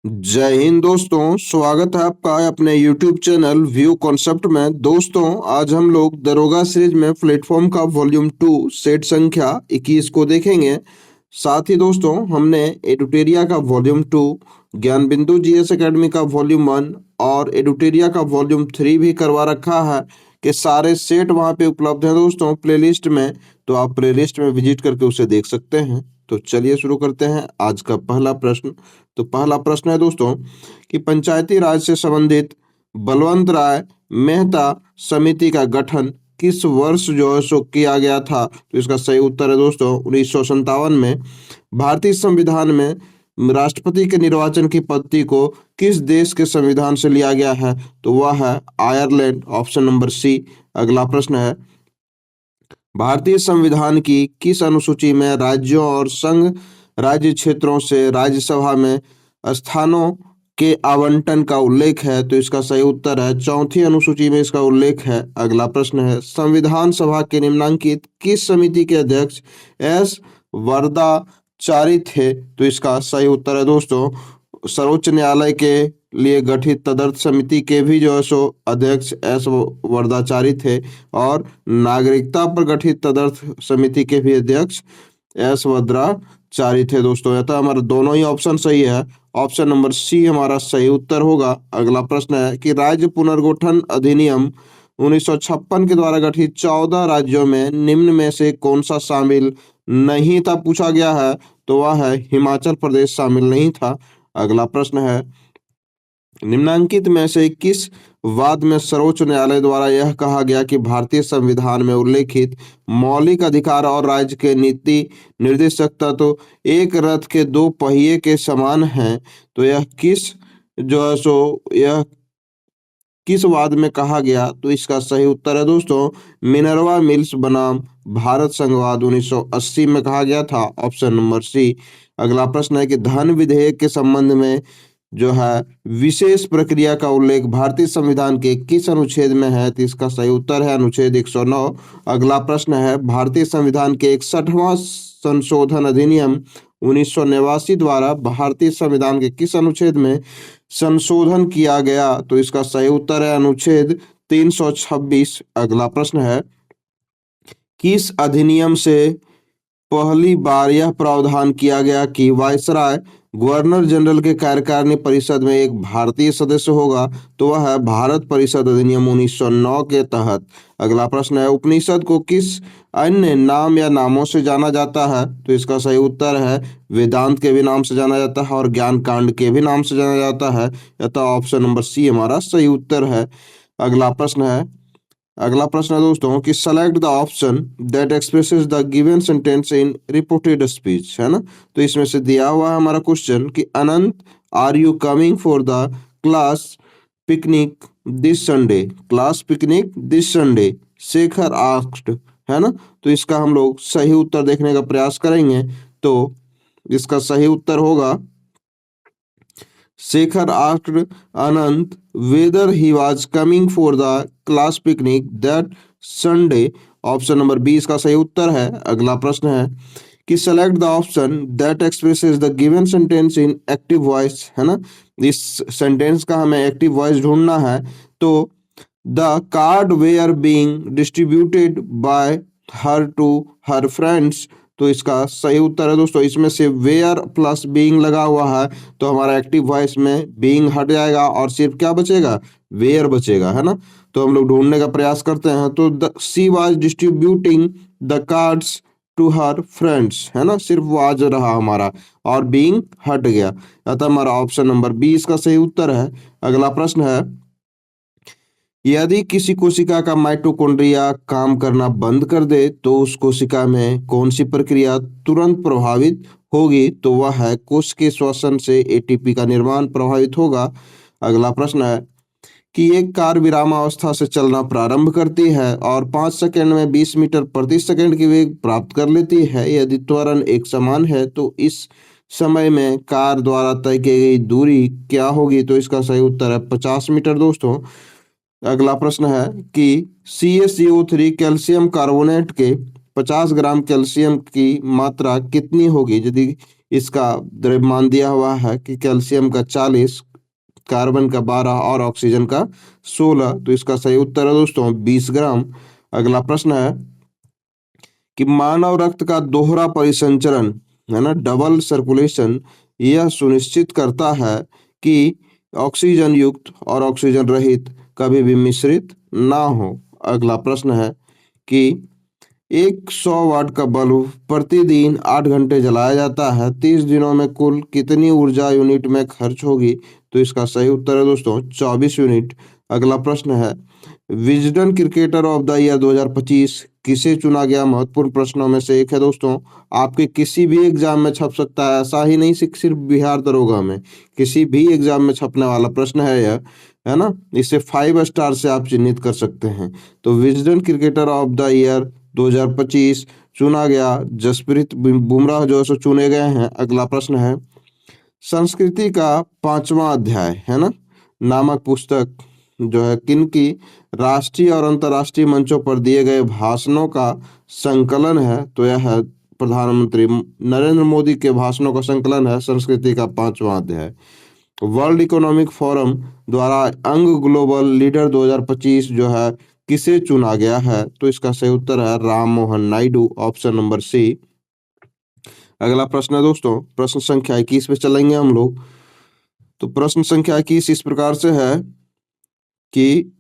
जय हिंद दोस्तों, स्वागत है आपका अपने YouTube चैनल व्यू कॉन्सेप्ट में। दोस्तों, आज हम लोग दरोगा सीरीज में प्लेटफॉर्म का वॉल्यूम 2 सेट संख्या 21 को देखेंगे। साथ ही दोस्तों, हमने एडुटेरिया का वॉल्यूम 2, ज्ञान बिंदु जीएस एकेडमी का वॉल्यूम 1 और एडुटेरिया का वॉल्यूम 3 भी करवा रखा है कि सारे सेट वहां पे उपलब्ध हैं दोस्तों प्लेलिस्ट में। तो आप प्लेलिस्ट में विजिट करके उसे देख सकते हैं। तो चलिए शुरू करते हैं आज का पहला प्रश्न। तो पहला प्रश्न है दोस्तों कि पंचायती राज से संबंधित बलवंत राय मेहता समिति का गठन किस वर्ष जो है सो किया गया था। तो इसका सही उत्तर है दोस्तों 1957 में। भारतीय संविधान में राष्ट्रपति के निर्वाचन की पद्धति को किस देश के संविधान से लिया गया है। तो वह है आयरलैंड, ऑप्शन नंबर सी। अगला प्रश्न है भारतीय संविधान की किस अनुसूची में राज्यों और संघ राज्य क्षेत्रों से राज्यसभा में स्थानों के आवंटन का उल्लेख है। तो इसका सही उत्तर है चौथी अनुसूची में इसका उल्लेख है। अगला प्रश्न है संविधान सभा के निम्नलिखित किस समिति के अध्यक्ष एस वरदाचारी थे। तो इसका सही उत्तर है दोस्तों सर्वोच्च न्यायालय के लिए गठित तदर्थ समिति के भी जो है सो अध्यक्ष एस वरदाचारी थे और नागरिकता पर गठित तदर्थ समिति के भी अध्यक्ष एस वरदाचारी थे दोस्तों। अतः हमारा दोनों ही ऑप्शन सही है। ऑप्शन नंबर सी हमारा सही उत्तर होगा। अगला प्रश्न है कि राज्य पुनर्गठन अधिनियम 1956 के द्वारा गठित 14 राज्यों में निम्न में से कौन सा शामिल नहीं था पूछा गया है। तो वह है हिमाचल प्रदेश शामिल नहीं था। अगला प्रश्न है निम्नलिखित में से किस वाद में सर्वोच्च न्यायालय द्वारा यह कहा गया कि भारतीय संविधान में उल्लेखित मौलिक अधिकार और राज्य के नीति निर्देशक तत्व एक रथ के दो पहिए के समान हैं। तो यह किस जो है सो यह किस वाद में कहा गया। तो इसका सही उत्तर है दोस्तों मिनर्वा मिल्स बनाम भारत संघवाद 1980 में कहा गया था। Option number C. अगला प्रश्न है कि धन विधेयक के संबंध में जो है विशेष प्रक्रिया का उल्लेख भारतीय संविधान के किस अनुच्छेद में है। तो इसका सही उत्तर है अनुच्छेद 109। अगला प्रश्न है भारतीय संविधान के 61वां संशोधन अधिनियम 1989 द्वारा भारतीय संविधान के किस अनुच्छेद में संशोधन किया गया। तो इसका सही उत्तर है अनुच्छेद 326। अगला प्रश्न है किस अधिनियम से पहली बार यह प्रावधान किया गया कि वायसराय गवर्नर जनरल के कार्यकारिणी परिषद में एक भारतीय सदस्य होगा। तो वह है भारत परिषद अधिनियम 1909 के तहत। अगला प्रश्न है उपनिषद को किस अन्य नाम या नामों से जाना जाता है। तो इसका सही उत्तर है वेदांत के भी नाम से जाना जाता है और ज्ञान कांड के भी नाम से जाना जाता है। अतः ऑप्शन नंबर सी हमारा सही उत्तर है। अगला प्रश्न है दोस्तों कि select the option that expresses the given sentence in reported speech, है ना। तो इसमें से दिया हुआ है हमारा क्वेश्चन कि Anant are you coming for the class picnic this Sunday. Class picnic this Sunday Shekhar asked, है ना। तो इसका हम लोग सही उत्तर देखने का प्रयास करेंगे। तो इसका सही उत्तर होगा Shekhar asked Anant whether he was coming for the class picnic that Sunday. Option number B इसका सही उत्तर है। अगला प्रश्न है कि select the option that expresses the given sentence in active voice, है ना। इस सेंटेंस का हमें एक्टिव वॉइस ढूंढना है। तो the card were being distributed by her to her friends. तो इसका सही उत्तर है दोस्तों इसमें से वेयर प्लस बीइंग लगा हुआ है तो हमारा एक्टिव वॉइस में बीइंग हट जाएगा और सिर्फ क्या बचेगा वेयर बचेगा, है ना। तो हम लोग ढूंढने का प्रयास करते हैं। तो the she was distributing the cards to her friends, है ना, सिर्फ वाज रहा हमारा और बीइंग हट गया। अतः हमारा ऑप्शन नंबर बी इसका सही उत्तर है। अगला प्रश्न है यदि किसी कोशिका का माइटोकॉन्ड्रिया काम करना बंद कर दे तो उस कोशिका में कौन सी प्रक्रिया तुरंत प्रभावित होगी। तो वह है कोश के श्वसन से एटीपी का निर्माण प्रभावित होगा। अगला प्रश्न है कि एक कार विरामावस्था से चलना प्रारंभ करती है और 5 सेकंड में 20 मीटर प्रति सेकंड की वेग प्राप्त कर लेती है। यदि त्वरण एक समान है तो इस समय में कार द्वारा तय की गई दूरी क्या होगी। तो इसका सही उत्तर है 50 मीटर दोस्तों। अगला प्रश्न है कि CaCO3 कैल्शियम कार्बोनेट के 50 ग्राम कैल्शियम की मात्रा कितनी होगी। यदि इसका द्रव्यमान दिया हुआ है कि कैल्शियम का 40, कार्बन का 12 और ऑक्सीजन का 16। तो इसका सही उत्तर है दोस्तों 20 ग्राम। अगला प्रश्न है कि मानव रक्त का दोहरा परिसंचरण, है ना, डबल सर्कुलेशन, यह सुनिश्चित करता है कि ऑक्सीजन युक्त और ऑक्सीजन रहित कभी भी मिश्रित ना हो। अगला प्रश्न है कि एक 100 वाट का बल्ब प्रतिदिन 8 घंटे जलाया जाता है, 30 दिनों में कुल कितनी ऊर्जा यूनिट में खर्च होगी? तो इसका सही उत्तर है दोस्तों 24 यूनिट। अगला प्रश्न है Wisden cricketer of the year 2025 किसे चुना गया? महत्वपूर्ण प्रश्नों में से एक है दोस्तों। आपके किसी भी एग्जाम में छप सकता है, ऐसा ही नहीं सिर्फ बिहार दरोगा में, किसी भी एग्जाम में छपने वाला प्रश्न है यह, है ना। इसे 5 स्टार से आप चिन्हित कर सकते हैं। तो Wisden cricketer of the year 2025 चुना गया जसप्रीत बुमराह जो है सो चुने गए हैं। अगला प्रश्न है संस्कृति का 5वां अध्याय, है ना, नामक पुस्तक जो है किनकी राष्ट्रीय और अंतर्राष्ट्रीय मंचों पर दिए गए भाषणों का संकलन है? तो यह है प्रधानमंत्री नरेंद्र मोदी के भाषणों का संकलन है संस्कृति का 5वां अध्याय। वर्ल्ड इकोनॉमिक फोरम द्वारा अंग ग्लोबल लीडर 2025 जो है किसे चुना गया है? तो इसका सही उत्तर है Ram Mohan Naidu, option number C. अगला प्रश्न है दोस्तों प्रश्न संख्या 21 पे चलेंगे हम लोग। तो प्रश्न संख्या 21 इस प्रकार से है कि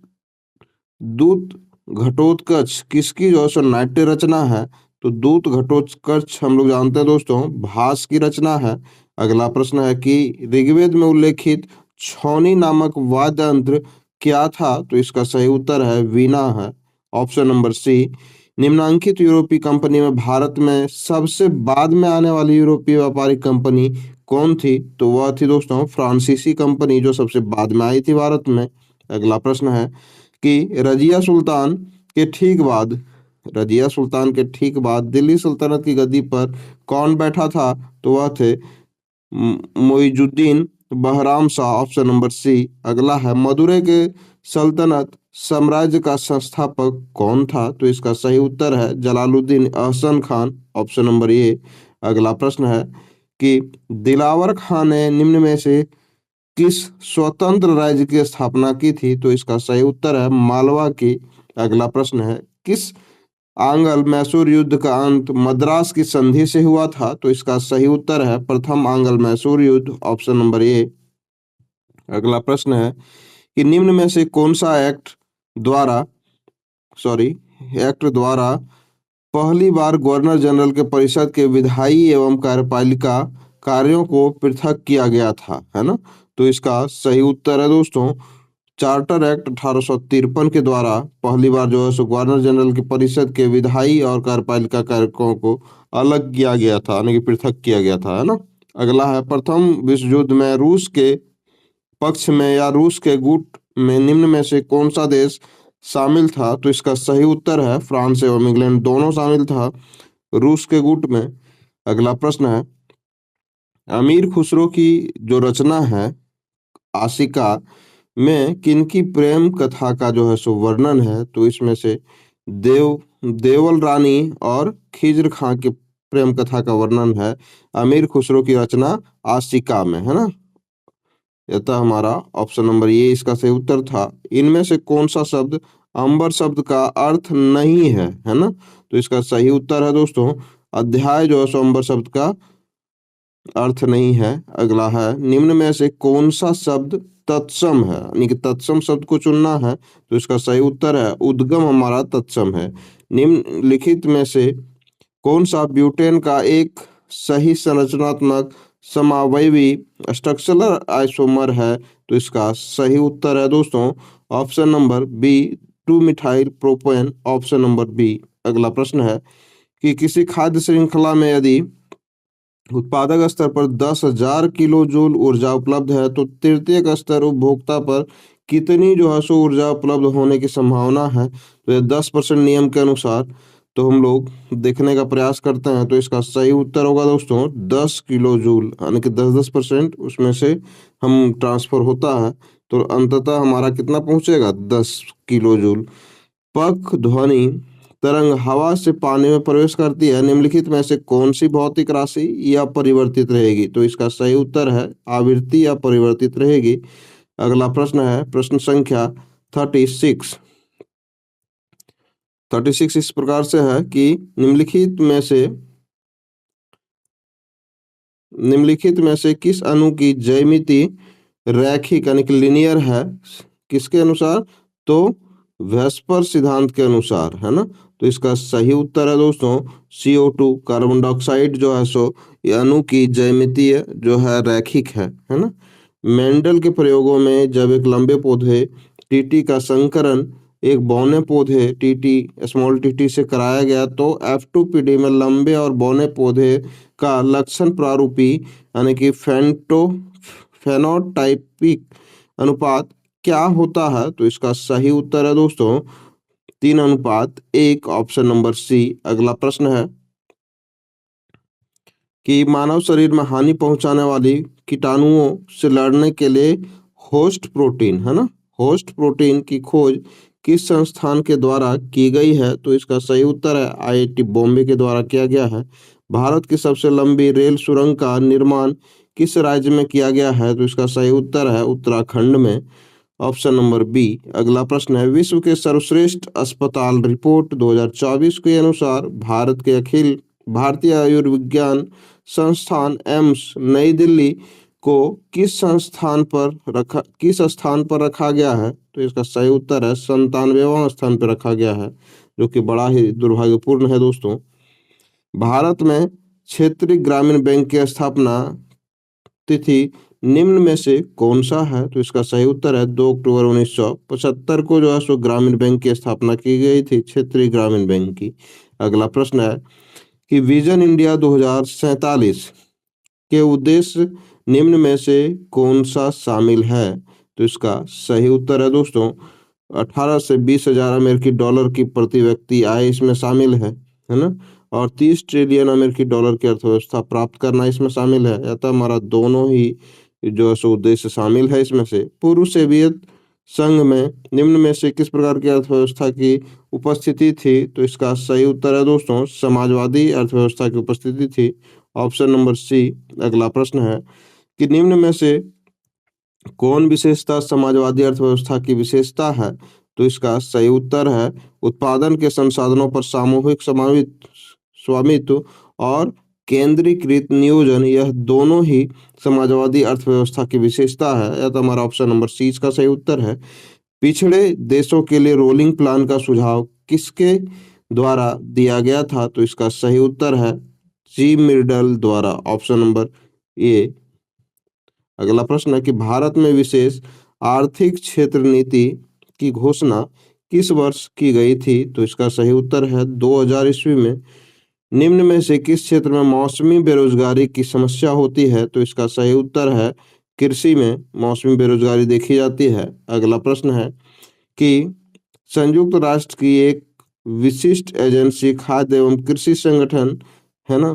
दूत घटोत्कच किसकी जो है नाट्य रचना है? तो दूत घटोत्कच हम लोग जानते हैं दोस्तों भास की रचना है। अगला प्रश्न है कि ऋग्वेद में उल्लेखित छौनी नामक वाद्य यंत्र क्या था? तो इसका सही उत्तर है वीणा है, ऑप्शन नंबर सी। निम्नांकित यूरोपीय कंपनी में भारत में सबसे बाद में आने वाली यूरोपीय व्यापारिक कंपनी कौन थी? तो वह थी दोस्तों फ्रांसीसी कंपनी जो सबसे बाद में आई थी भारत में। अगला प्रश्न है कि रजिया सुल्तान के ठीक बाद दिल्ली सल्तनत की गद्दी पर कौन बैठा था? तो वह थे Muizuddin Bahram Shah, option number C. अगला है मदुरै के सल्तनत साम्राज्य का संस्थापक कौन था? तो इसका सही उत्तर है Jalaluddin Ahsan Khan, option number A. अगला प्रश्न है कि दिलावर खान ने निम्न में से किस स्वतंत्र राज्य की स्थापना की थी? तो इसका सही उत्तर है मालवा की। अगला प्रश्न है किस आंग्ल मैसूर युद्ध का अंत मद्रास की संधि से हुआ था? तो इसका सही उत्तर है प्रथम आंग्ल मैसूर युद्ध, ऑप्शन नंबर ए। अगला प्रश्न है कि निम्न में से कौन सा द्वारा एक्ट द्वारा पहली बार गवर्नर जनरल के परिषद के विधायी एवं कार्यपालिका कार्यों को पृथक किया गया था, है ना। तो इसका सही उत्तर है दोस्तों चार्टर एक्ट 1853 के द्वारा पहली बार जो है सो गवर्नर जनरल की परिषद के विधायी और कार्यपालिका कार्यों को अलग किया गया था, यानी कि पृथक किया गया था, है ना। अगला है प्रथम विश्व युद्ध में रूस के पक्ष में या रूस के गुट में निम्न में से कौन सा देश शामिल था? तो इसका सही उत्तर है फ्रांस एवं इंग्लैंड दोनों शामिल था रूस के गुट में। अगला प्रश्न है अमीर खुसरो की जो रचना है आशिका में किनकी प्रेम कथा का जो है सो वर्णन है? तो इसमें से देवल रानी और खिज्र खां के प्रेम कथा का वर्णन है अमीर खुसरो की रचना आशिका में, है ना। यह था हमारा ऑप्शन नंबर ये इसका सही उत्तर था। इनमें से कौन सा शब्द अंबर शब्द का अर्थ नहीं है ना। तो इसका सही उत्तर है दोस्तों अध्याय जो है सो अंबर शब्द का अर्थ नहीं है। अगला है निम्न में से कौन सा शब्द तत्सम है, यानी कि तत्सम शब्द को चुनना है। तो इसका सही उत्तर है उद्गम हमारा तत्सम है। निम्नलिखित में से कौन सा ब्यूटेन का एक सही संरचनात्मक समावयवी स्ट्रक्चरल आइसोमर है? तो इसका सही उत्तर है दोस्तों option number B 2 methyl propane, option number B. अगला प्रश्न है कि किसी खाद्य श्रृंखला में यदि उत्पादक स्तर पर 10,000 किलो जूल ऊर्जा उपलब्ध है तो तृतीयक स्तर उपभोक्ता पर कितनी जो है सो ऊर्जा उपलब्ध होने की संभावना है? तो ये 10% नियम के अनुसार तो हम लोग देखने का प्रयास करते हैं। तो इसका सही उत्तर होगा दोस्तों 10 किलो जूल, यानी कि 10% उसमें से हम ट्रांसफर होता है तो अंततः हमारा कितना पहुंचेगा 10 किलो जूल। पख ध्वनि तरंग हवा से पानी में प्रवेश करती है, निम्नलिखित में से कौन सी भौतिक राशि या परिवर्तित रहेगी? तो इसका सही उत्तर है आवृत्ति या परिवर्तित रहेगी। अगला प्रश्न है प्रश्न संख्या 36। 36 इस प्रकार से है कि निम्नलिखित में से किस अणु की ज्यामिति रैखिक यानी कि लीनियर है? किसके अनुसार? तो वेस्पर सिद्धांत के अनुसार, है ना। तो इसका सही उत्तर है दोस्तों CO2 कार्बन डाइऑक्साइड जो है सो ये अणु की ज्यामितीय जो है रैखिक है ना। मेंडल के प्रयोगों में जब एक लंबे पौधे टीटी का संकरण एक बौने पौधे टीटी स्मॉल टीटी से कराया गया तो F2PD में लंबे और बौने पौधे का लक्षण प्रारूपी यानी कि फेनोटाइपिक अनुपात क्या होता है? तो इसका सही उत्तर है दोस्तों 3:1 ऑप्शन नंबर सी। अगला प्रश्न है कि मानव शरीर में हानि पहुंचाने वाली कीटाणुओं से लड़ने के लिए होस्ट प्रोटीन, है ना, होस्ट प्रोटीन की खोज किस संस्थान के द्वारा की गई है? तो इसका सही उत्तर है IIT बॉम्बे के द्वारा किया गया है। भारत की सबसे लंबी रेल सुरंग का निर्माण किस राज्य में किया गया है? तो इसका सही उत्तर है उत्तराखंड में, ऑप्शन नंबर बी। अगला प्रश्न है विश्व के सर्वश्रेष्ठ अस्पताल रिपोर्ट 2024 के अनुसार भारत के अखिल भारतीय आयुर्विज्ञान संस्थान एम्स नई दिल्ली को किस स्थान पर रखा गया है? तो इसका सही उत्तर है 97वां स्थान पर रखा गया है, जो कि बड़ा ही दुर्भाग्यपूर्ण है दोस्तों। भारत में क्षेत्रीय ग्रामीण बैंक की स्थापना तिथि निम्न में से कौन सा है? तो इसका सही उत्तर है 2 अक्टूबर 1975 को जो है सो ग्रामीण बैंक की स्थापना की गई थी, क्षेत्रीय ग्रामीण बैंक की। अगला प्रश्न है कि विजन इंडिया 2047 के उद्देश्य निम्न में से कौन सा शामिल है? तो इसका सही उत्तर है दोस्तों 18 से 20 हजार अमेरिकी डॉलर की प्रति व्यक्ति आय इसमें शामिल है ना। और 30 ट्रिलियन अमेरिकी डॉलर की अर्थव्यवस्था प्राप्त करना इसमें शामिल है। अतः हमारा दोनों ही जो है सो उद्देश्य शामिल है इसमें से। पूर्व सोवियत संघ में निम्न में से किस प्रकार की अर्थव्यवस्था की उपस्थिति थी? तो इसका सही उत्तर है दोस्तों समाजवादी अर्थव्यवस्था की उपस्थिति थी, ऑप्शन नंबर सी। अगला प्रश्न है कि निम्न में से कौन विशेषता समाजवादी अर्थव्यवस्था की विशेषता है? तो इसका सही उत्तर है उत्पादन के संसाधनों पर सामूहिक स्वामित्व और केंद्रीकृत नियोजन, यह दोनों ही समाजवादी अर्थव्यवस्था की विशेषता है। यह तो हमारा ऑप्शन नंबर सी इसका सही उत्तर है। पिछड़े देशों के लिए रोलिंग प्लान का सुझाव किसके द्वारा दिया गया था? तो इसका सही उत्तर है जी मिर्डल द्वारा, ऑप्शन नंबर ए। अगला प्रश्न है कि भारत में विशेष आर्थिक क्षेत्र नीति की घोषणा किस वर्ष की गई थी? तो इसका सही उत्तर है 2000 ईस्वी में। निम्न में से किस क्षेत्र में मौसमी बेरोजगारी की समस्या होती है? तो इसका सही उत्तर है कृषि में मौसमी बेरोजगारी देखी जाती है। अगला प्रश्न है कि संयुक्त राष्ट्र की एक विशिष्ट एजेंसी खाद्य एवं कृषि संगठन, है ना,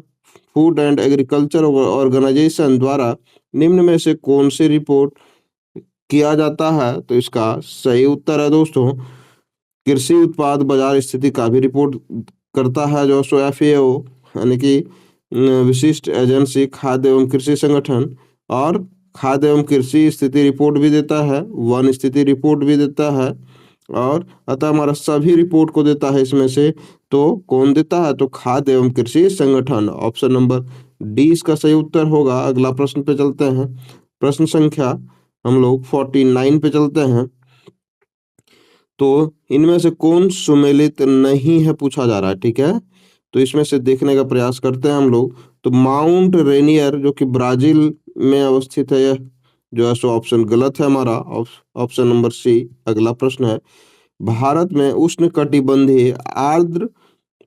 फूड एंड एग्रीकल्चर ऑर्गेनाइजेशन द्वारा निम्न में से कौन सी रिपोर्ट किया जाता है? तो इसका सही उत्तर है दोस्तों कृषि उत्पाद बाजार स्थिति का भी रिपोर्ट करता है जो सो FAO यानी कि विशिष्ट एजेंसी खाद्य एवं कृषि संगठन, और खाद्य एवं कृषि स्थिति रिपोर्ट भी देता है, वन स्थिति रिपोर्ट भी देता है, और अतः हमारा सभी रिपोर्ट को देता है इसमें से। तो कौन देता है? तो खाद्य एवं कृषि संगठन, ऑप्शन नंबर डी इसका सही उत्तर होगा। अगला प्रश्न पे चलते हैं, प्रश्न संख्या हम लोग 49 पे चलते हैं। तो इनमें से कौन सुमेलित नहीं है पूछा जा रहा है, ठीक है। तो इसमें से देखने का प्रयास करते हैं हम लोग। तो माउंट रेनियर जो कि ब्राजील में अवस्थित है, यह जो है सो ऑप्शन गलत है हमारा, ऑप्शन नंबर सी। अगला प्रश्न है भारत में उष्णकटिबंधीय आर्द्र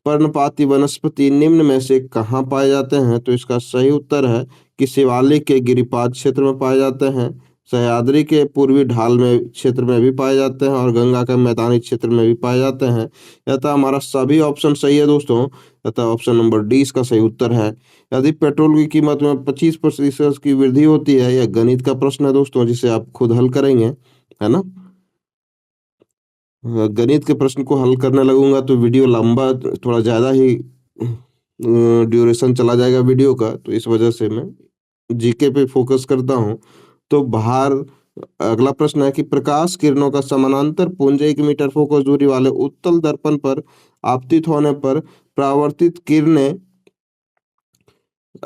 पर्णपाती वनस्पति निम्न में से कहाँ पाए जाते हैं? तो इसका सही उत्तर है कि शिवालिक के गिरिपाद क्षेत्र में पाए जाते हैं, सह्याद्री के पूर्वी ढाल में क्षेत्र में भी पाए जाते हैं, और गंगा के मैदानी क्षेत्र में भी पाए जाते हैं। अतः हमारा सभी ऑप्शन सही है दोस्तों, अतः ऑप्शन नंबर डी इसका सही उत्तर है। यदि पेट्रोल की कीमत में 25% की वृद्धि होती है, यह गणित का प्रश्न है दोस्तों जिसे आप खुद हल करेंगे, है ना। गणित के प्रश्न को हल करने लगूंगा तो वीडियो लंबा, थोड़ा ज़्यादा ही ड्यूरेशन चला जाएगा वीडियो का, तो इस वजह से मैं जीके पे फोकस करता हूँ। तो बाहर अगला प्रश्न है कि प्रकाश किरणों का समानांतर पुंज 1 मीटर फोकस दूरी वाले उत्तल दर्पण पर आपतित होने पर परावर्तित किरणें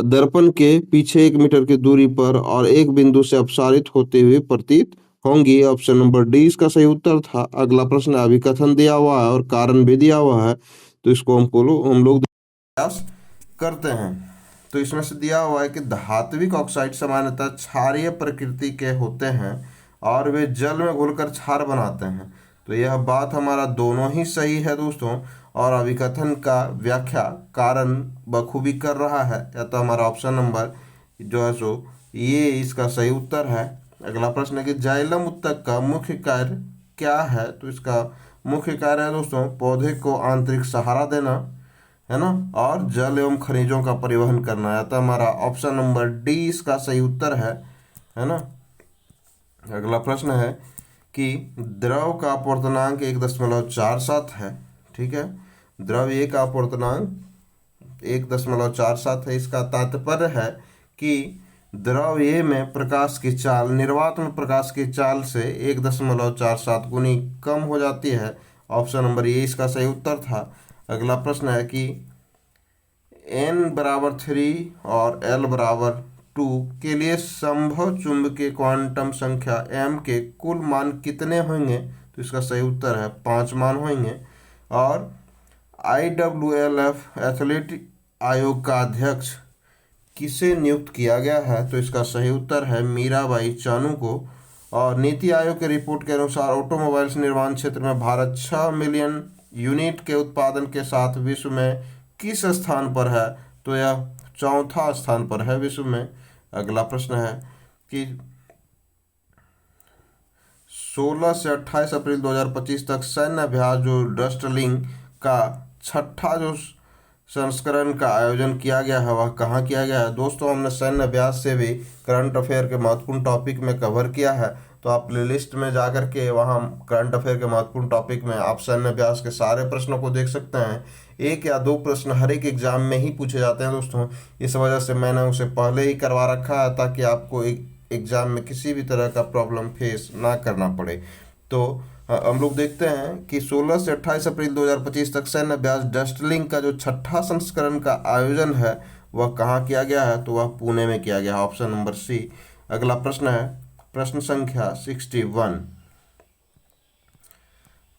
दर्पण के पीछे 1 मीटर की दूरी पर और एक बिंदु से अपसारित होते हुए प्रतीत होंगी। ऑप्शन नंबर डी इसका सही उत्तर था। अगला प्रश्न है, अभिकथन दिया हुआ है और कारण भी दिया हुआ है, तो इसको हम लोग प्रयास करते हैं। तो इसमें से दिया हुआ है कि धात्विक ऑक्साइड सामान्यतः क्षारीय प्रकृति के होते हैं और वे जल में घुलकर क्षार बनाते हैं। तो यह बात हमारा दोनों ही सही है दोस्तों, और अभिकथन का व्याख्या कारण बखूबी कर रहा है। या तो हमारा ऑप्शन नंबर जो है सो ये इसका सही उत्तर है। अगला प्रश्न है कि जाइलम उत्तक का मुख्य कार्य क्या है। तो इसका मुख्य कार्य है दोस्तों पौधे को आंतरिक सहारा देना, है ना, और जल एवं खनिजों का परिवहन करना है। तो हमारा ऑप्शन नंबर डी इसका सही उत्तर है ना। अगला प्रश्न है कि द्रव का अपवर्तनांक 1.47 है। ठीक है, द्रव ए का अपवर्तनांक 1.47 है। इसका तात्पर्य है कि द्रव ए में प्रकाश की चाल निर्वात में प्रकाश की चाल से 1.47 गुनी कम हो जाती है। ऑप्शन नंबर ए इसका सही उत्तर था। अगला प्रश्न है कि n=3 और l=2 के लिए संभव चुंबकीय क्वांटम संख्या m के कुल मान कितने होंगे। तो इसका सही उत्तर है 5 मान होंगे। और IWLF एथलेटिक आयोग का अध्यक्ष किसे नियुक्त किया गया है। तो इसका सही उत्तर है मीराबाई चानू को। और नीति आयोग की रिपोर्ट के अनुसार ऑटोमोबाइल्स निर्माण क्षेत्र में भारत 6 मिलियन यूनिट के उत्पादन के साथ विश्व में किस स्थान पर है। तो यह चौथा स्थान पर है विश्व में। अगला प्रश्न है कि 16 से 28 अप्रैल 2025 तक सैन्य अभ्यास जो डस्टलिंग का छठा जो संस्करण का आयोजन किया गया है वह कहाँ किया गया है। दोस्तों हमने सैन्य अभ्यास से भी करंट अफेयर के महत्वपूर्ण टॉपिक में कवर किया है, तो आप प्लेलिस्ट में जा कर के वहाँ करंट अफेयर के महत्वपूर्ण टॉपिक में आप सैन्य अभ्यास के सारे प्रश्नों को देख सकते हैं। 1 या 2 प्रश्न हर एक एग्जाम में ही पूछे जाते हैं दोस्तों, इस वजह से मैंने उसे पहले ही करवा रखा है ताकि आपको एक एग्जाम में किसी भी तरह का प्रॉब्लम फेस ना करना पड़े। तो हम लोग देखते हैं कि 16 से 28 अप्रैल 2025 तक सैन्य अभ्यास डस्टलिंग का जो छठा संस्करण का आयोजन है वह कहाँ किया गया है। तो वह पुणे में किया गया है। Option number C. अगला प्रश्न है प्रश्न संख्या 61।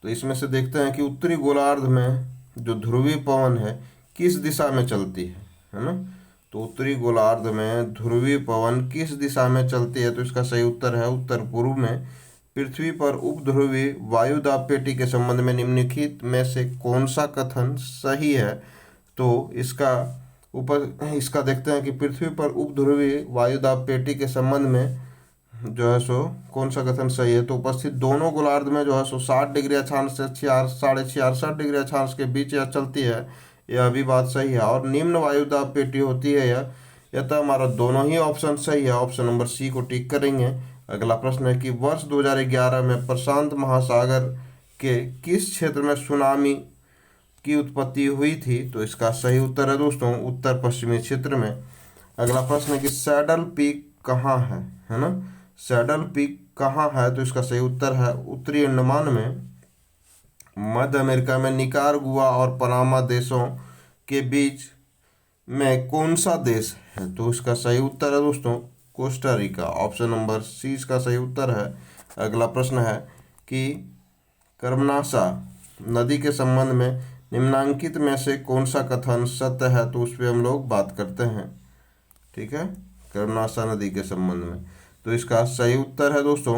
तो इसमें से देखते हैं कि उत्तरी गोलार्ध में जो ध्रुवीय पवन है किस दिशा में चलती है ना। तो उत्तरी गोलार्ध में ध्रुवीय पवन किस दिशा में चलती है। तो इसका सही उत्तर है उत्तर पूर्व में। पृथ्वी पर उपध्रुवीय वायुदाब पेटी के संबंध में निम्नलिखित में से कौन सा कथन सही है। तो इसका देखते हैं कि पृथ्वी पर उपध्रुवीय वायुदाब पेटी के संबंध में जो है सो कौन सा कथन सही है। तो उपस्थित दोनों गोलार्ध में जो है सो 60 डिग्री अक्षांश से 66.5 डिग्री अक्षांश के बीच यह चलती है, यह भी बात सही है। और निम्न वायुदाब पेटी होती है यह तो हमारा दोनों ही ऑप्शन सही है। ऑप्शन नंबर सी को टिक करेंगे। अगला प्रश्न है कि वर्ष 2011 में प्रशांत महासागर के किस क्षेत्र में सुनामी की उत्पत्ति हुई थी। तो इसका सही उत्तर है दोस्तों उत्तर पश्चिमी क्षेत्र में। अगला प्रश्न है कि सैडल पीक कहाँ है ना। सैडल पीक कहाँ है। तो इसका सही उत्तर है उत्तरी अंडमान में। मध्य अमेरिका में निकारागुआ और पनामा देशों के बीच में कौन सा देश है। तो इसका सही उत्तर है दोस्तों Costa Rica. Option number C इसका सही उत्तर है। अगला प्रश्न है कि कर्मनाशा नदी के संबंध में निम्नांकित में से कौन सा कथन सत्य है। तो उस पर हम लोग बात करते हैं। ठीक है, कर्मनाशा नदी के संबंध में। तो इसका सही उत्तर है दोस्तों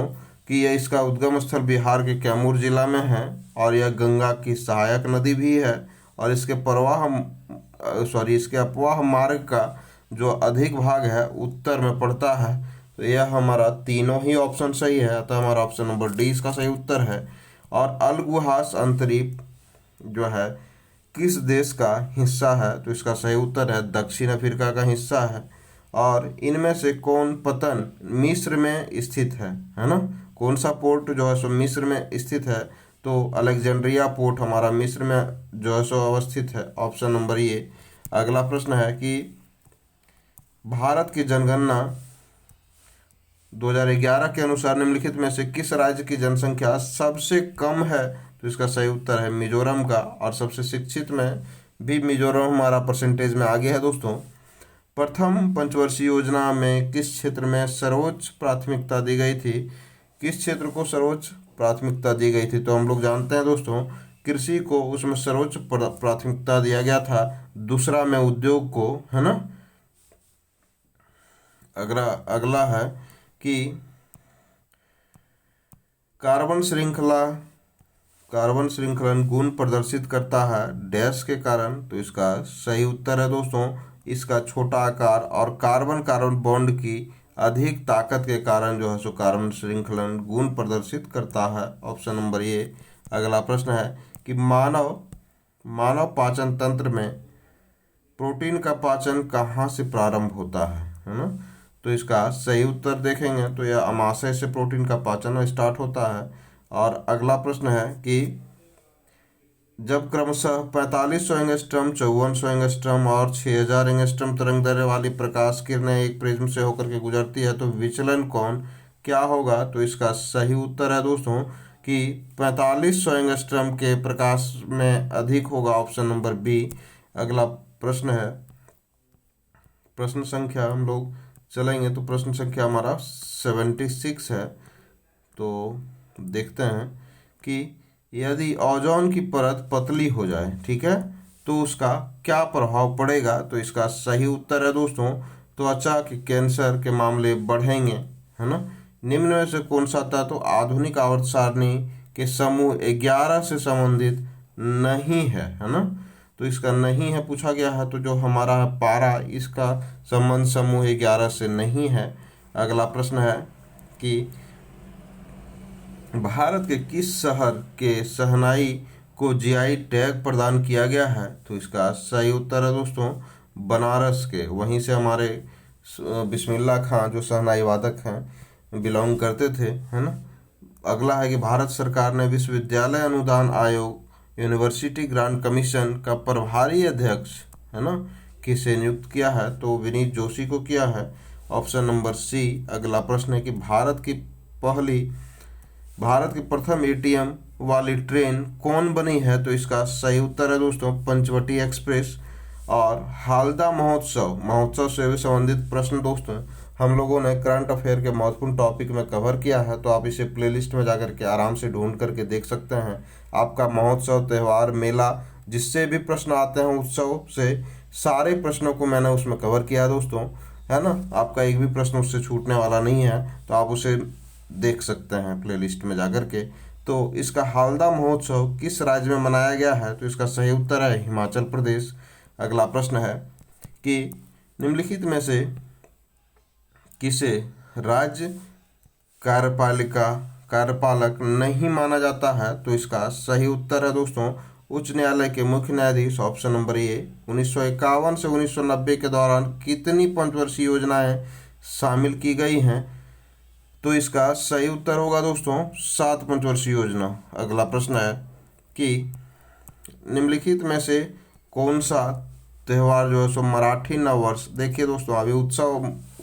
कि यह इसका उद्गम स्थल बिहार के कैमूर जिला में है और यह गंगा की सहायक नदी भी है। और इसके अपवाह मार्ग का जो अधिक भाग है उत्तर में पड़ता है। तो यह हमारा तीनों ही ऑप्शन सही है, अतः हमारा ऑप्शन नंबर डी इसका सही उत्तर है। और अलगुहास अंतरीप जो है किस देश का हिस्सा है। तो इसका सही उत्तर है दक्षिण अफ्रीका का हिस्सा है। और इनमें से कौन पतन मिस्र में स्थित है ना। कौन सा पोर्ट जो है सो मिस्र में स्थित है। तो अलेक्जेंड्रिया पोर्ट हमारा मिस्र में जो है सो अवस्थित है, ऑप्शन नंबर ए। अगला प्रश्न है कि भारत की जनगणना 2011 के अनुसार निम्नलिखित में से किस राज्य की जनसंख्या सबसे कम है? तो इसका सही उत्तर है मिजोरम का। और सबसे शिक्षित में भी मिजोरम हमारा परसेंटेज में आगे है दोस्तों। प्रथम पंचवर्षीय योजना में किस क्षेत्र में सर्वोच्च प्राथमिकता दी गई थी? किस क्षेत्र को सर्वोच्च प्राथमिकता दी गई थी? तो हम लोग जानते हैं दोस्तों, कृषि को उसमें सर्वोच्च प्राथमिकता दिया गया था, दूसरा में उद्योग को, है ना। अगला अगला है कि कार्बन श्रृंखलन गुण प्रदर्शित करता है डैश के कारण? तो इसका सही उत्तर है दोस्तों, इसका छोटा आकार और कार्बन कार्बन बॉन्ड की अधिक ताकत के कारण जो है सो कार्बन श्रृंखलन गुण प्रदर्शित करता है, ऑप्शन नंबर ए। अगला प्रश्न है कि मानव पाचन तंत्र में प्रोटीन का पाचन कहाँ से प्रारंभ होता है ना। तो इसका सही उत्तर देखेंगे तो यह अमाशय से प्रोटीन का पाचन स्टार्ट होता है। और अगला प्रश्न है कि जब क्रमशः 4500 एंगस्ट्रम, 5400 एंगस्ट्रम और 6000 एंगस्ट्रम तरंग दैर्ध्य वाली प्रकाश किरणें एक प्रिज्म से होकर के गुजरती है तो विचलन कोण क्या होगा? तो इसका सही उत्तर है दोस्तों कि 4500 एंगस्ट्रम के प्रकाश में अधिक होगा, ऑप्शन नंबर बी। अगला प्रश्न है, प्रश्न संख्या हम लोग चलेंगे तो प्रश्न संख्या हमारा 76 है। तो देखते हैं कि यदि ओजोन की परत पतली हो जाए, ठीक है, तो उसका क्या प्रभाव पड़ेगा? तो इसका सही उत्तर है दोस्तों, त्वचा के कैंसर के मामले बढ़ेंगे, है ना। निम्न में से कौन सा तत्व आधुनिक आवर्त सारणी के समूह 11 से संबंधित नहीं है ना। तो इसका नहीं है पूछा गया है, तो जो हमारा है पारा, इसका संबंध समूह 11 से नहीं है। अगला प्रश्न है कि भारत के किस शहर के शहनाई को जीआई टैग प्रदान किया गया है? तो इसका सही उत्तर है दोस्तों बनारस के, वहीं से हमारे बिस्मिल्लाह खां जो शहनाई वादक हैं बिलोंग करते थे, है ना। अगला है कि भारत सरकार ने विश्वविद्यालय अनुदान आयोग, यूनिवर्सिटी ग्रांट कमीशन का प्रभारी अध्यक्ष, है ना, किसे नियुक्त किया है? तो विनीत जोशी को किया है, ऑप्शन नंबर सी। अगला प्रश्न है कि भारत की प्रथम एटीएम वाली ट्रेन कौन बनी है? तो इसका सही उत्तर है दोस्तों पंचवटी एक्सप्रेस। और हालदा महोत्सव से भी संबंधित प्रश्न दोस्तों हम लोगों ने करंट अफेयर के महत्वपूर्ण टॉपिक में कवर किया है, तो आप इसे प्लेलिस्ट में जाकर के आराम से ढूंढ करके देख सकते हैं। आपका महोत्सव, त्यौहार, मेला, जिससे भी प्रश्न आते हैं उत्सव से, सारे प्रश्नों को मैंने उसमें कवर किया दोस्तों, है ना। आपका एक भी प्रश्न उससे छूटने वाला नहीं है, तो आप उसे देख सकते हैं प्लेलिस्ट में जाकर के। तो इसका हालदा महोत्सव किस राज्य में मनाया गया है? तो इसका सही उत्तर है हिमाचल प्रदेश। अगला प्रश्न है कि निम्नलिखित में से किसे राज्य कार्यपालक नहीं माना जाता है? तो इसका सही उत्तर है दोस्तों उच्च न्यायालय के मुख्य न्यायाधीश, ऑप्शन नंबर ए। 1951 से 1990 के दौरान कितनी पंचवर्षीय योजनाएं शामिल की गई हैं? तो इसका सही उत्तर होगा दोस्तों 7 पंचवर्षीय योजना। अगला प्रश्न है कि निम्नलिखित में से कौन सा त्यौहार जो है सो मराठी नववर्ष, देखिए दोस्तों अभी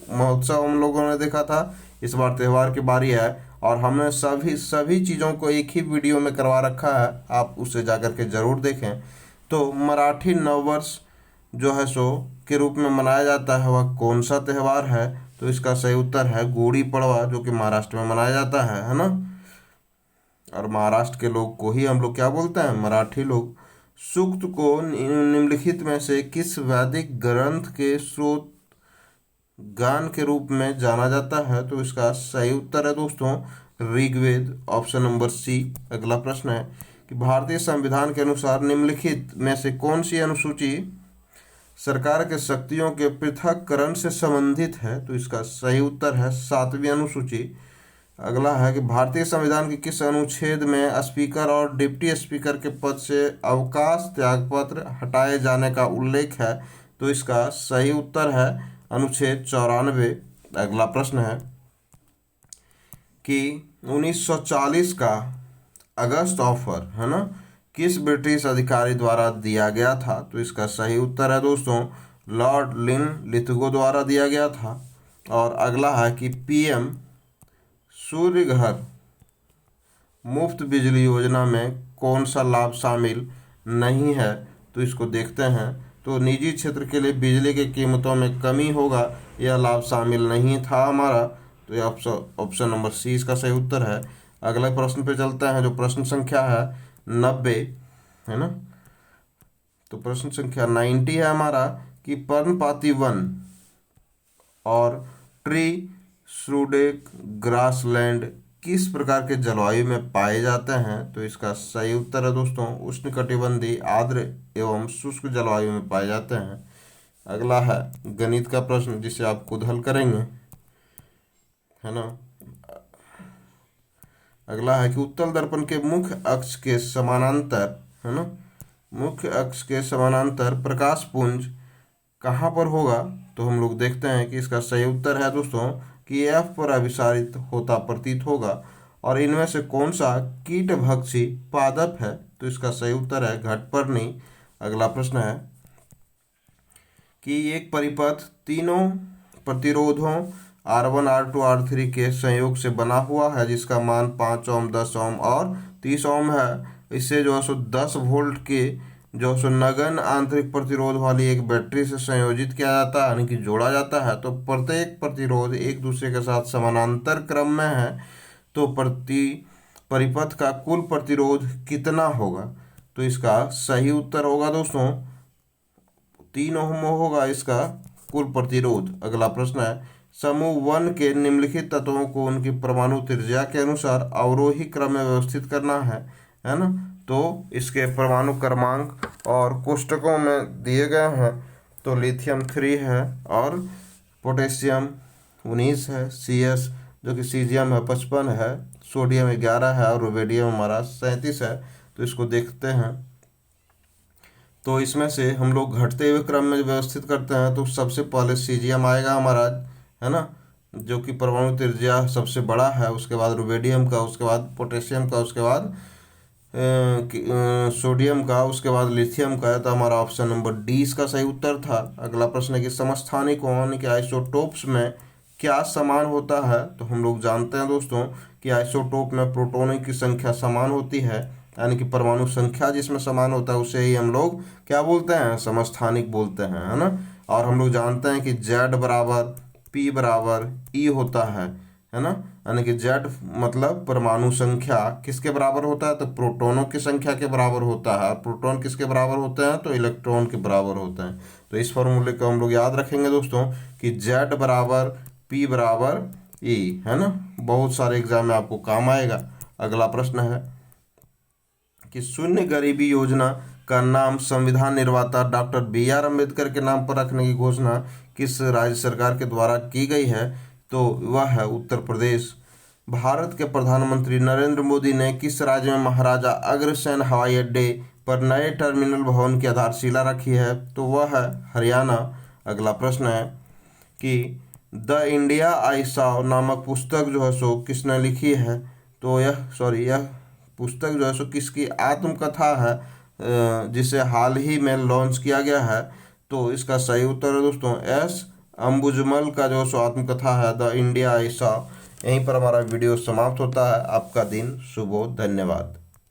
महोत्सव हम लोगों ने देखा था, इस बार त्यौहार की बारी है और हमने सभी चीज़ों को एक ही वीडियो में करवा रखा है, आप उसे जाकर के ज़रूर देखें। तो मराठी नववर्ष जो है सो के रूप में मनाया जाता है वह कौन सा त्यौहार है? तो इसका सही उत्तर है गुड़ी पड़वा, जो कि महाराष्ट्र में मनाया जाता है ना। और महाराष्ट्र के लोग को ही हम लोग क्या बोलते हैं? मराठी लोग। सूक्त को निम्नलिखित में से किस वैदिक ग्रंथ के स्रोत गान के रूप में जाना जाता है? तो इसका सही उत्तर है दोस्तों ऋग्वेद, ऑप्शन नंबर सी। अगला प्रश्न है कि भारतीय संविधान के अनुसार निम्नलिखित में से कौन सी अनुसूची सरकार के शक्तियों के पृथक्करण से संबंधित है? तो इसका सही उत्तर है 7वीं अनुसूची। अगला है कि भारतीय संविधान के किस अनुच्छेद में स्पीकर और डिप्टी स्पीकर के पद से अवकाश त्यागपत्र हटाए जाने का उल्लेख है? तो इसका सही उत्तर है अनुच्छेद 94। अगला प्रश्न है कि 1940 का अगस्त ऑफर, है ना, किस ब्रिटिश अधिकारी द्वारा दिया गया था? तो इसका सही उत्तर है दोस्तों लॉर्ड लिनलिथगो द्वारा दिया गया था। और अगला है कि पीएम सूर्य घर मुफ्त बिजली योजना में कौन सा लाभ शामिल नहीं है? तो इसको देखते हैं। तो निजी क्षेत्र के लिए बिजली की कीमतों में कमी होगा, यह लाभ शामिल नहीं था हमारा। तो ये ऑप्शन नंबर सी इसका सही उत्तर है। अगले प्रश्न पे चलते हैं, जो प्रश्न संख्या है 90, है ना। तो प्रश्न संख्या 90 है हमारा कि पर्णपाती वन और ट्री श्रूडेक ग्रासलैंड किस प्रकार के जलवायु में पाए जाते हैं? तो इसका सही उत्तर है दोस्तों उष्णकटिबंधीय आर्द्र एवं शुष्क जलवायु में पाए जाते हैं। अगला है गणित का प्रश्न जिसे आप खुद हल करेंगे, है ना। अगला है कि उत्तल दर्पण के मुख्य अक्ष के समानांतर, है ना, मुख्य अक्ष के समानांतर प्रकाश पुंज कहाँ पर होगा? तो हम लोग देखते हैं कि इसका सही उत्तर है दोस्तों कि एफ पर अभिसारित होता प्रतीत होगा। और इनमें से कौन सा कीटभक्षी पादप है? तो इसका सही उत्तर है घटपर्णी। अगला प्रश्न है कि एक परिपथ तीनों प्रतिरोधों R1 R2 R3 के संयोग से बना हुआ है जिसका मान 5 ओम 10 ओम और 30 ओम है। इससे जो है सो 10 वोल्ट के जो सो नगण्य आंतरिक प्रतिरोध वाली एक बैटरी से संयोजित किया जाता है, यानी कि जोड़ा जाता है। तो प्रत्येक प्रतिरोध एक दूसरे के साथ समानांतर क्रम में है, तो परिपथ का कुल प्रतिरोध कितना होगा? तो इसका सही उत्तर होगा दोस्तों 3 ओम होगा इसका कुल प्रतिरोध। अगला प्रश्न है समूह 1 के निम्नलिखित तत्वों को उनकी परमाणु त्रिज्या के अनुसार अवरोही क्रम में व्यवस्थित करना है ना। तो इसके परमाणु क्रमांक और कोष्टकों में दिए गए हैं। तो लिथियम 3 है और पोटेशियम 19 है, CS जो कि सीजियम है 55 है, सोडियम 11 है और रुबिडियम हमारा 37 है। तो इसको देखते हैं। तो इसमें से हम लोग घटते हुए क्रम में व्यवस्थित करते हैं। तो सबसे पहले सीजियम आएगा हमारा, है ना, जो कि परमाणु त्रिज्या सबसे बड़ा है, उसके बाद रुबिडियम का, उसके बाद पोटेशियम का, उसके बाद सोडियम का, उसके बाद लिथियम का है। तो हमारा ऑप्शन नंबर डी इसका सही उत्तर था। अगला प्रश्न है कि समस्थानिक यानी कि आइसोटोप्स में क्या समान होता है? तो हम लोग जानते हैं दोस्तों कि आइसोटोप में प्रोटॉनों की संख्या समान होती है, यानी कि परमाणु संख्या जिसमें समान होता है उसे ही हम लोग क्या बोलते हैं? समस्थानिक बोलते हैं, है ना। और हम लोग जानते हैं कि Z बराबर P बराबर E होता है ना, यानी कि Z मतलब परमाणु संख्या किसके बराबर होता है? तो प्रोटॉनों की संख्या के बराबर होता है। प्रोटॉन किसके बराबर होते हैं? तो इलेक्ट्रॉन के बराबर होते हैं। तो इस फॉर्मूले को हम लोग याद रखेंगे दोस्तों कि Z बराबर P बराबर E, है ना। बहुत सारे एग्जाम में आपको काम आएगा। अगला प्रश्न है कि शून्य गरीबी योजना का नाम संविधान निर्माता डॉक्टर BR अम्बेडकर के नाम पर रखने की घोषणा किस राज्य सरकार के द्वारा की गई है? तो वह है उत्तर प्रदेश। भारत के प्रधानमंत्री नरेंद्र मोदी ने किस राज्य में महाराजा अग्रसेन हवाई अड्डे पर नए टर्मिनल भवन की आधारशिला रखी है? तो वह है हरियाणा। अगला प्रश्न है कि द इंडिया आई सॉ नामक पुस्तक जो है सो किसने लिखी है? तो यह पुस्तक जो है सो किसकी आत्मकथा है जिसे हाल ही में लॉन्च किया गया है? तो इसका सही उत्तर है दोस्तों S अंबुजमल का जो सो आत्मकथा है द इंडिया आई सॉ। यहीं पर हमारा वीडियो समाप्त होता है। आपका दिन शुभ हो। धन्यवाद।